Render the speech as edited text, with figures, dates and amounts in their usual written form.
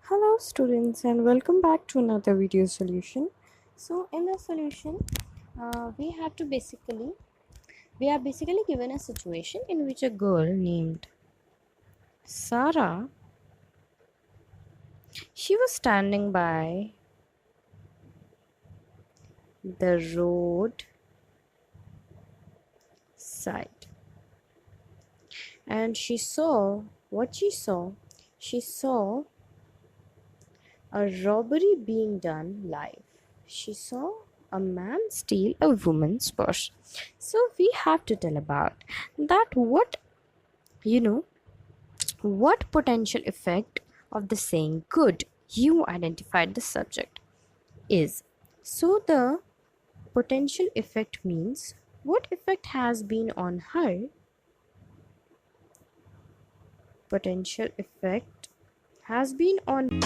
Hello students and welcome back to another video solution. So in the solution we are basically given a situation in which a girl named Sara, she was standing by the road side, and she saw she saw a robbery being done live. She saw a man steal a woman's purse. So we have to tell about that you know what potential effect of the saying good you identified the subject is. So the potential effect means what effect has been on her. Potential effect has been on